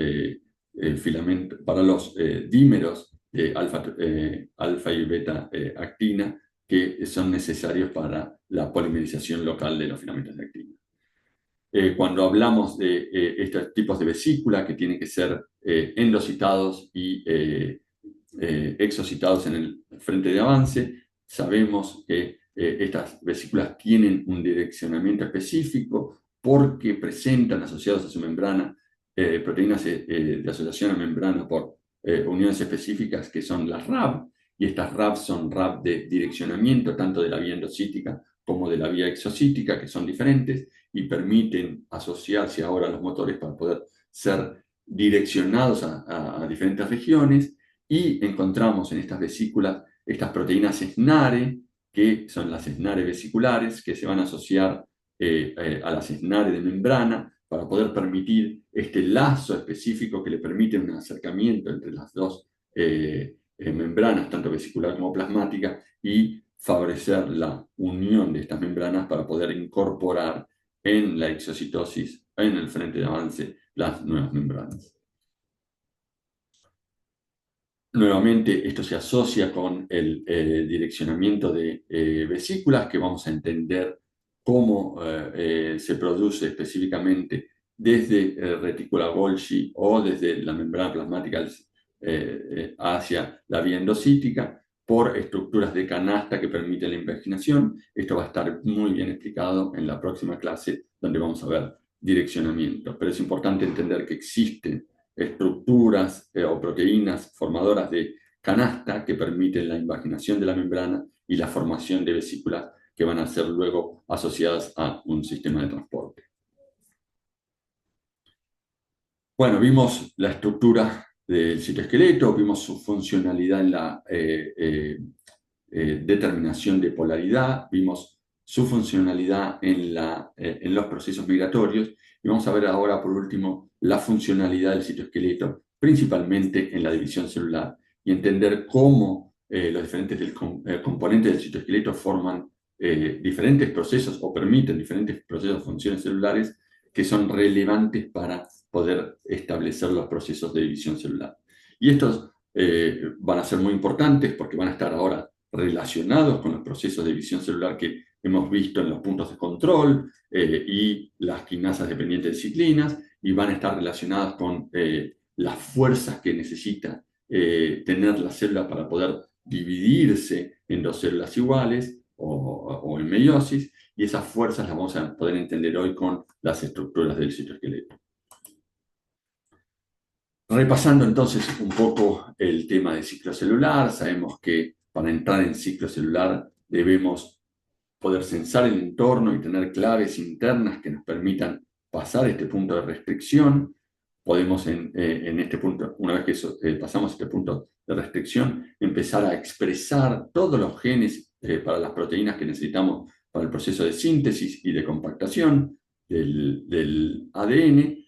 filamentos, para los dímeros de alfa y beta actina, que son necesarios para la polimerización local de los filamentos de actina. Cuando hablamos de estos tipos de vesícula que tienen que ser endocitados y exocitados en el frente de avance, sabemos que estas vesículas tienen un direccionamiento específico porque presentan asociados a su membrana proteínas de asociación a membrana por uniones específicas que son las RAB, y estas RAB son RAB de direccionamiento tanto de la vía endocítica como de la vía exocítica, que son diferentes y permiten asociarse ahora a los motores para poder ser direccionados a diferentes regiones, y encontramos en estas vesículas estas proteínas SNARE, que son las SNARE vesiculares, que se van a asociar a las SNARE de membrana para poder permitir este lazo específico que le permite un acercamiento entre las dos membranas, tanto vesicular como plasmática, y favorecer la unión de estas membranas para poder incorporar en la exocitosis, en el frente de avance, las nuevas membranas. Nuevamente, esto se asocia con el direccionamiento de vesículas, que vamos a entender cómo se produce específicamente desde retícula Golgi o desde la membrana plasmática hacia la vía endocítica por estructuras de canasta que permiten la invaginación. Esto va a estar muy bien explicado en la próxima clase, donde vamos a ver direccionamiento. Pero es importante entender que existen estructuras o proteínas formadoras de canasta que permiten la invaginación de la membrana y la formación de vesículas que van a ser luego asociadas a un sistema de transporte. Bueno, vimos la estructura del citoesqueleto, vimos su funcionalidad en la determinación de polaridad, vimos su funcionalidad en los procesos migratorios, y vamos a ver ahora, por último, la funcionalidad del citoesqueleto, principalmente en la división celular, y entender cómo los diferentes componentes del citoesqueleto forman diferentes procesos o permiten diferentes procesos de funciones celulares que son relevantes para poder establecer los procesos de división celular. Y estos van a ser muy importantes porque van a estar ahora relacionados con los procesos de división celular que hemos visto en los puntos de control y las quinasas dependientes de ciclinas, y van a estar relacionadas con las fuerzas que necesita tener la célula para poder dividirse en dos células iguales o en meiosis, y esas fuerzas las vamos a poder entender hoy con las estructuras del citoesqueleto. Repasando entonces un poco el tema del ciclo celular, sabemos que para entrar en ciclo celular debemos poder censar el entorno y tener claves internas que nos permitan pasar este punto de restricción. Podemos en este punto, una vez que pasamos este punto de restricción, empezar a expresar todos los genes para las proteínas que necesitamos para el proceso de síntesis y de compactación del ADN,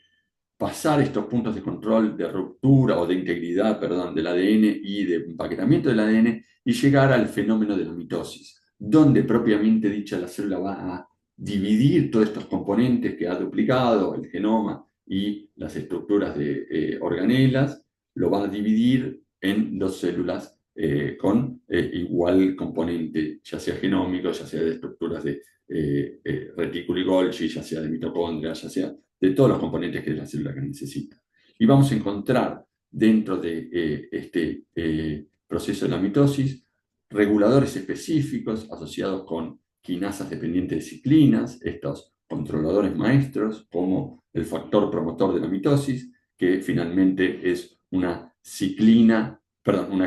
pasar estos puntos de control de ruptura o de integridad, perdón, del ADN y de empaquetamiento del ADN, y llegar al fenómeno de la mitosis, donde propiamente dicha la célula va a dividir todos estos componentes que ha duplicado, el genoma y las estructuras de organelas, lo va a dividir en dos células con igual componente, ya sea genómico, ya sea de estructuras de retículo y Golgi, ya sea de mitocondria, ya sea de todos los componentes que es la célula que necesita. Y vamos a encontrar dentro de este proceso de la mitosis reguladores específicos asociados con quinasas dependientes de ciclinas, estos controladores maestros, como el factor promotor de la mitosis, que finalmente es una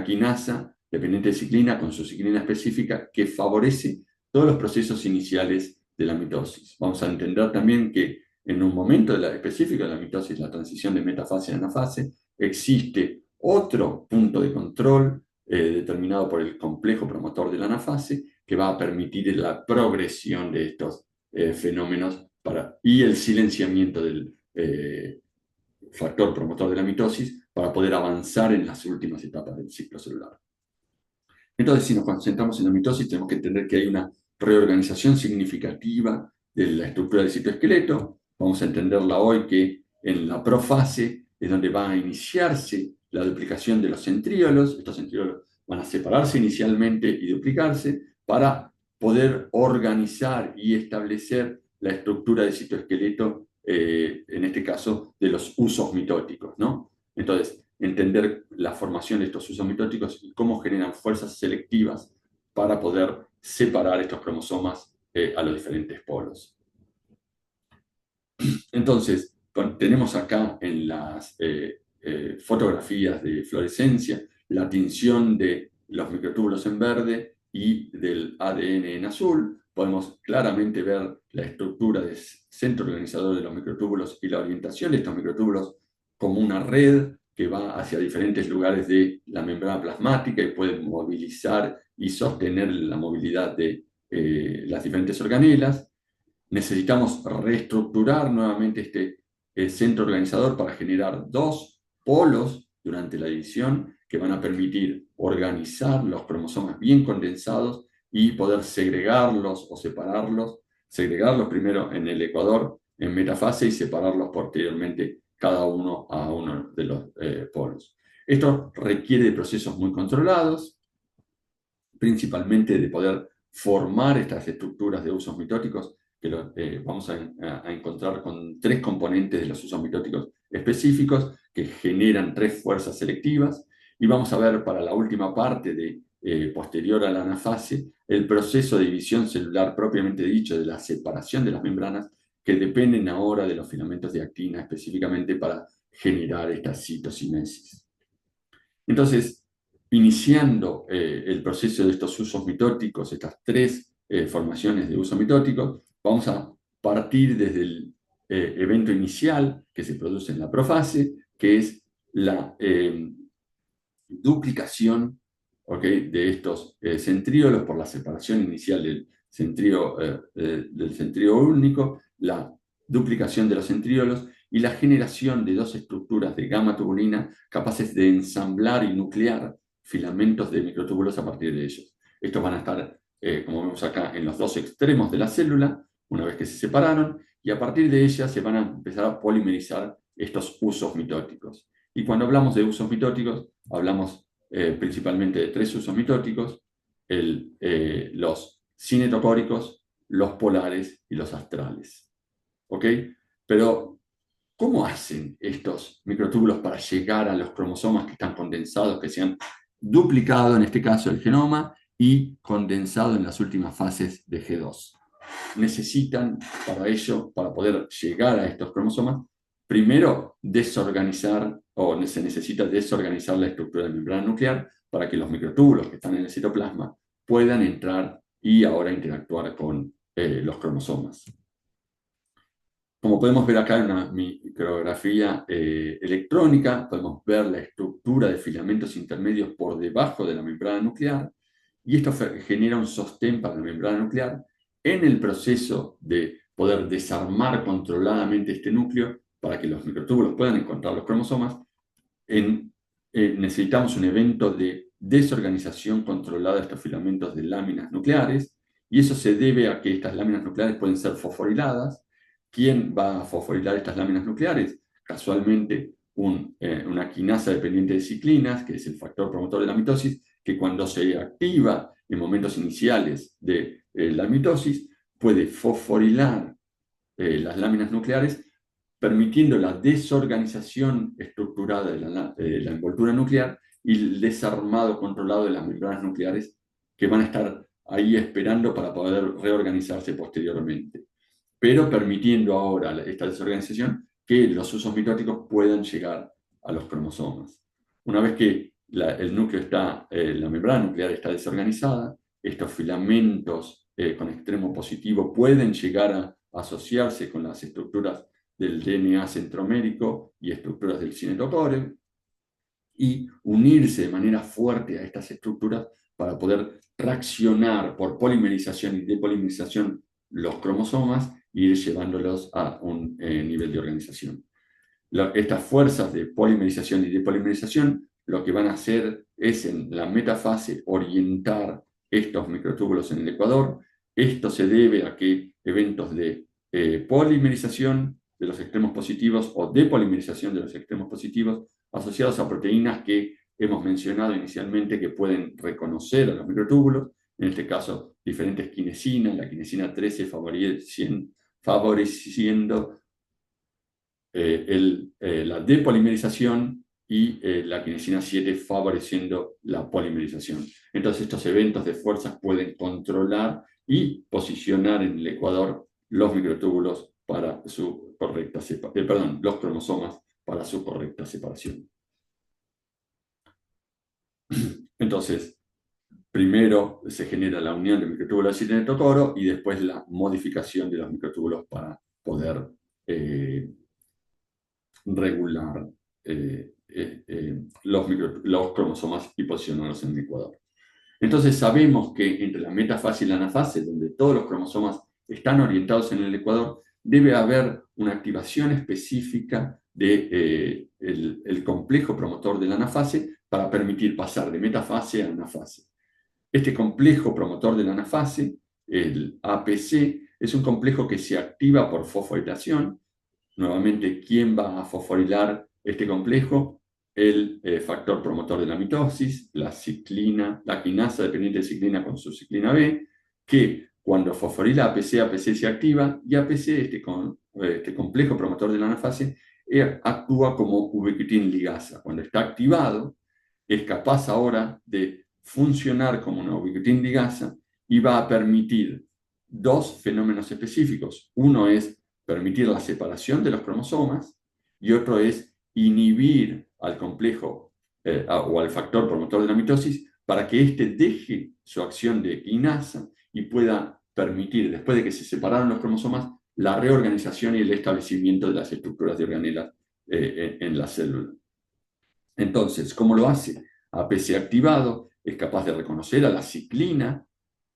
quinasa dependiente de ciclina con su ciclina específica que favorece todos los procesos iniciales de la mitosis. Vamos a entender también que en un momento específico de la mitosis, la transición de metafase a anafase, existe otro punto de control determinado por el complejo promotor de la anafase que va a permitir la progresión de estos fenómenos y el silenciamiento del factor promotor de la mitosis para poder avanzar en las últimas etapas del ciclo celular. Entonces, si nos concentramos en la mitosis, tenemos que entender que hay una reorganización significativa de la estructura del citoesqueleto. Vamos a entenderla hoy que en la profase es donde va a iniciarse la duplicación de los centríolos. Estos centríolos van a separarse inicialmente y duplicarse para poder organizar y establecer la estructura del citoesqueleto, en este caso, de los usos mitóticos, ¿no? Entonces, entender la formación de estos usos mitóticos y cómo generan fuerzas selectivas para poder separar estos cromosomas a los diferentes polos. Entonces, tenemos acá en las fotografías de fluorescencia la tinción de los microtúbulos en verde y del ADN en azul. Podemos claramente ver la estructura del centro organizador de los microtúbulos y la orientación de estos microtúbulos como una red que va hacia diferentes lugares de la membrana plasmática y puede movilizar y sostener la movilidad de las diferentes organelas. Necesitamos reestructurar nuevamente este centro organizador para generar dos polos durante la división que van a permitir organizar los cromosomas bien condensados y poder segregarlos o segregarlos primero en el ecuador en metafase y separarlos posteriormente cada uno a uno de los polos. Esto requiere de procesos muy controlados, principalmente de poder formar estas estructuras de usos mitóticos que vamos a encontrar con tres componentes de los usos mitóticos específicos que generan tres fuerzas selectivas, y vamos a ver para la última parte posterior a la anafase el proceso de división celular propiamente dicho, de la separación de las membranas, que dependen ahora de los filamentos de actina específicamente para generar esta citocinesis. Entonces, iniciando el proceso de estos usos mitóticos, estas tres formaciones de uso mitótico, vamos a partir desde el evento inicial que se produce en la profase, que es la duplicación, ¿okay?, de estos centríolos por la separación inicial del centríolo único, la duplicación de los centríolos y la generación de dos estructuras de gamma tubulina capaces de ensamblar y nuclear filamentos de microtúbulos a partir de ellos. Estos van a estar, como vemos acá, en los dos extremos de la célula, una vez que se separaron, y a partir de ellas se van a empezar a polimerizar estos usos mitóticos. Y cuando hablamos de usos mitóticos, hablamos principalmente de tres usos mitóticos: los cinetocóricos, los polares y los astrales. ¿Ok? Pero, ¿cómo hacen estos microtúbulos para llegar a los cromosomas que están condensados, que se han duplicado, en este caso el genoma, y condensado en las últimas fases de G2? Necesitan para ello, para poder llegar a estos cromosomas, primero desorganizar, o se necesita desorganizar la estructura de membrana nuclear para que los microtúbulos que están en el citoplasma puedan entrar y ahora interactuar con los cromosomas. Como podemos ver acá en una micrografía electrónica, podemos ver la estructura de filamentos intermedios por debajo de la membrana nuclear, y esto genera un sostén para la membrana nuclear. En el proceso de poder desarmar controladamente este núcleo para que los microtúbulos puedan encontrar los cromosomas, necesitamos un evento de desorganización controlada de estos filamentos de láminas nucleares, y eso se debe a que estas láminas nucleares pueden ser fosforiladas. ¿Quién va a fosforilar estas láminas nucleares? Casualmente, una quinasa dependiente de ciclinas, que es el factor promotor de la mitosis, que cuando se activa en momentos iniciales de la mitosis, puede fosforilar las láminas nucleares, permitiendo la desorganización estructurada de la envoltura nuclear y el desarmado controlado de las membranas nucleares, que van a estar ahí esperando para poder reorganizarse posteriormente, pero permitiendo ahora esta desorganización que los usos mitóticos puedan llegar a los cromosomas. Una vez que el núcleo está, la membrana nuclear está desorganizada, estos filamentos con extremo positivo pueden llegar a asociarse con las estructuras del DNA centromérico y estructuras del cinetocore y unirse de manera fuerte a estas estructuras para poder reaccionar por polimerización y depolimerización los cromosomas e ir llevándolos a un nivel de organización. Estas fuerzas de polimerización y depolimerización lo que van a hacer es en la metafase orientar estos microtúbulos en el ecuador. Esto se debe a que eventos de polimerización de los extremos positivos o depolimerización de los extremos positivos asociados a proteínas que hemos mencionado inicialmente que pueden reconocer a los microtúbulos, en este caso diferentes quinesinas, la quinesina 13 favoreciendo la depolimerización y la quinesina 7 favoreciendo la polimerización. Entonces estos eventos de fuerzas pueden controlar y posicionar en el ecuador los microtúbulos para su correcta separación, los cromosomas para su correcta separación. Entonces, primero se genera la unión de microtúbulos de citocoro y después la modificación de los microtúbulos para poder regular los cromosomas y posicionarlos en el ecuador. Entonces sabemos que entre la metafase y la anafase, donde todos los cromosomas están orientados en el ecuador, debe haber una activación específica del el complejo promotor de la anafase para permitir pasar de metafase a anafase. Este complejo promotor de la anafase, el APC, es un complejo que se activa por fosforilación. Nuevamente, ¿quién va a fosforilar este complejo? El factor promotor de la mitosis, la ciclina, la quinasa dependiente de ciclina con su ciclina B, que cuando fosforila APC, APC se activa y APC, este complejo promotor de la anafase, actúa como ubiquitin ligasa. Cuando está activado, es capaz ahora de funcionar como una ubiquitin ligasa y va a permitir dos fenómenos específicos. Uno es permitir la separación de los cromosomas y otro es inhibir al complejo o al factor promotor de la mitosis para que éste deje su acción de quinasa y pueda permitir, después de que se separaron los cromosomas, la reorganización y el establecimiento de las estructuras de organelas en la célula. Entonces, ¿cómo lo hace? APC activado es capaz de reconocer a la ciclina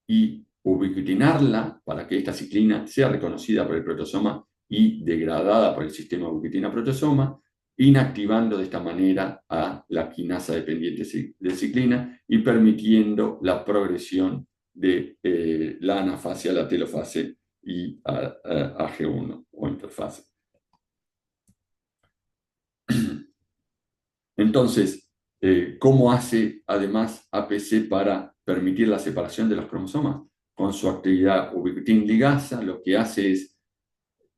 y ubiquitinarla para que esta ciclina sea reconocida por el protosoma y degradada por el sistema ubiquitina-protosoma, inactivando de esta manera a la quinasa dependiente de ciclina y permitiendo la progresión de la anafase a la telofase y a G1 o interfase. Entonces, ¿cómo hace además APC para permitir la separación de los cromosomas? Con su actividad ubiquitin ligasa, lo que hace es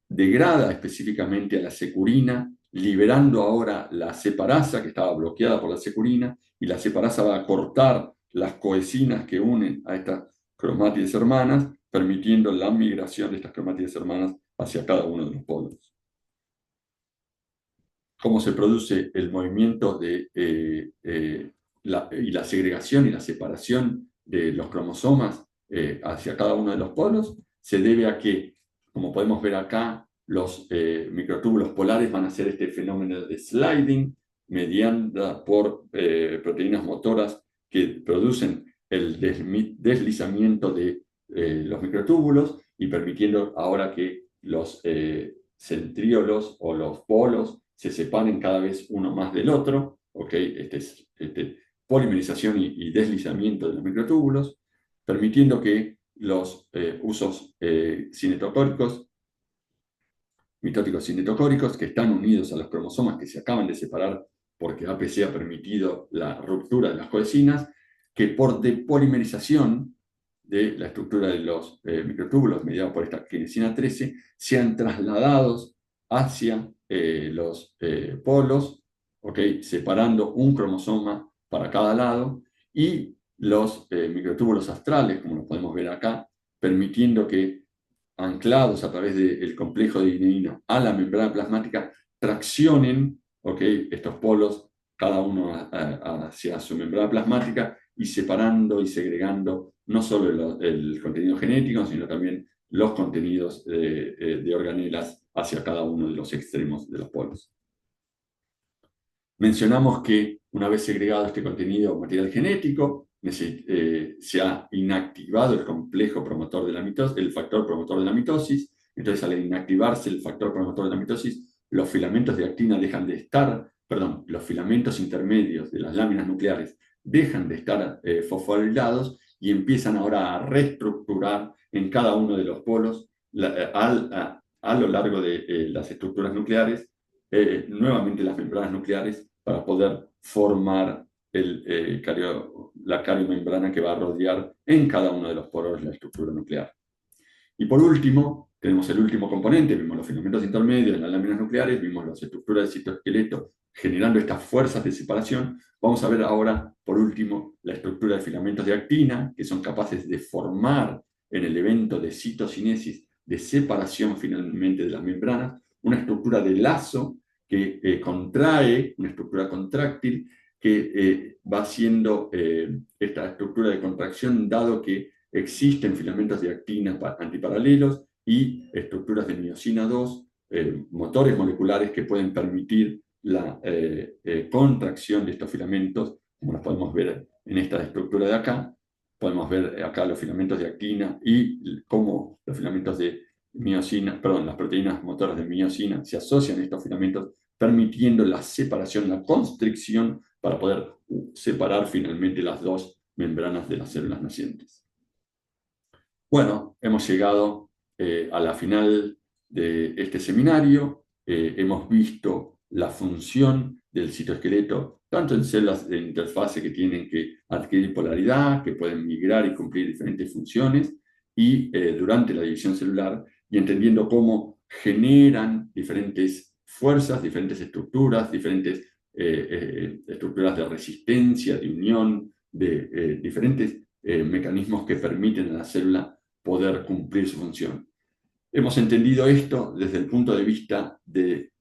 degrada específicamente a la securina, liberando ahora la separasa que estaba bloqueada por la securina, y la separasa va a cortar las coesinas que unen a estas cromátides hermanas, permitiendo la migración de estas cromátides hermanas hacia cada uno de los polos. Cómo se produce el movimiento y la segregación y la separación de los cromosomas hacia cada uno de los polos, se debe a que, como podemos ver acá, los microtúbulos polares van a hacer este fenómeno de sliding mediada por proteínas motoras que producen el deslizamiento de los microtúbulos y permitiendo ahora que los centríolos o los polos se separen cada vez uno más del otro, ¿okay? Polimerización y deslizamiento de los microtúbulos, permitiendo que los usos cinetocóricos, mitóticos cinetocóricos, que están unidos a los cromosomas que se acaban de separar porque APC ha permitido la ruptura de las coesinas, que por depolimerización de la estructura de los microtúbulos mediados por esta kinesina 13 sean trasladados hacia los polos, separando un cromosoma para cada lado, y los microtúbulos astrales, como lo podemos ver acá, permitiendo que, anclados a través del complejo de dineína a la membrana plasmática, traccionen estos polos, cada uno hacia su membrana plasmática, y separando y segregando no solo el contenido genético, sino también los contenidos de organelas hacia cada uno de los extremos de los polos. Mencionamos que una vez segregado este contenido material genético, se ha inactivado el complejo promotor de la mitosis, el factor promotor de la mitosis. Entonces, al inactivarse el factor promotor de la mitosis, los filamentos de actina dejan de estar, perdón, los filamentos intermedios de las láminas nucleares dejan de estar fosforilados y empiezan ahora a reestructurar en cada uno de los polos a lo largo de las estructuras nucleares, nuevamente las membranas nucleares, para poder formar la cariomembrana que va a rodear en cada uno de los poros la estructura nuclear. Y por último, tenemos el último componente, vimos los filamentos intermedios en las láminas nucleares, vimos las estructuras del citoesqueleto generando estas fuerzas de separación. Vamos a ver ahora, por último, la estructura de filamentos de actina, que son capaces de formar en el evento de citocinesis, de separación finalmente de las membranas, una estructura de lazo que contrae, una estructura contráctil, que va haciendo esta estructura de contracción dado que existen filamentos de actina antiparalelos y estructuras de miosina 2, motores moleculares que pueden permitir la contracción de estos filamentos, como los podemos ver en esta estructura de acá. Podemos ver acá los filamentos de actina y cómo los filamentos de miosina, perdón, las proteínas motoras de miosina se asocian a estos filamentos, permitiendo la separación, la constricción, para poder separar finalmente las dos membranas de las células nacientes. Bueno, hemos llegado a la final de este seminario. Hemos visto la función del citoesqueleto, tanto en células de interfase que tienen que adquirir polaridad, que pueden migrar y cumplir diferentes funciones, y durante la división celular, y entendiendo cómo generan diferentes fuerzas, diferentes estructuras, diferentes estructuras de resistencia, de unión, de diferentes mecanismos que permiten a la célula poder cumplir su función. Hemos entendido esto desde el punto de vista de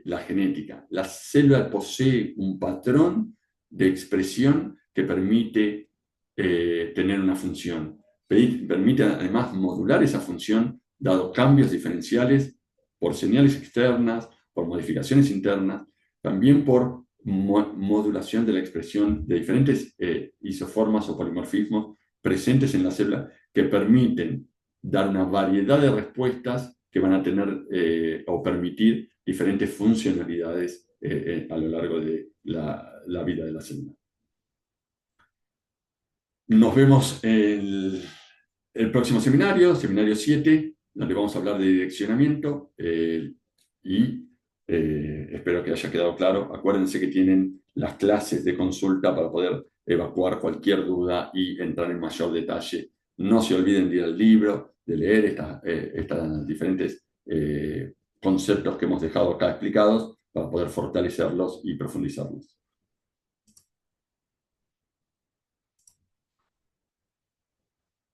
la genética. La célula posee un patrón de expresión que permite tener una función. Permite además modular esa función dado cambios diferenciales por señales externas, por modificaciones internas, también por modulación de la expresión de diferentes isoformas o polimorfismos presentes en la célula que permiten dar una variedad de respuestas que van a tener o permitir diferentes funcionalidades a lo largo de la vida de la célula. Nos vemos en el próximo seminario, seminario 7, donde vamos a hablar de direccionamiento y espero que haya quedado claro. Acuérdense que tienen las clases de consulta para poder evacuar cualquier duda y entrar en mayor detalle. No se olviden de ir al libro, de leer estos diferentes conceptos que hemos dejado acá explicados para poder fortalecerlos y profundizarlos.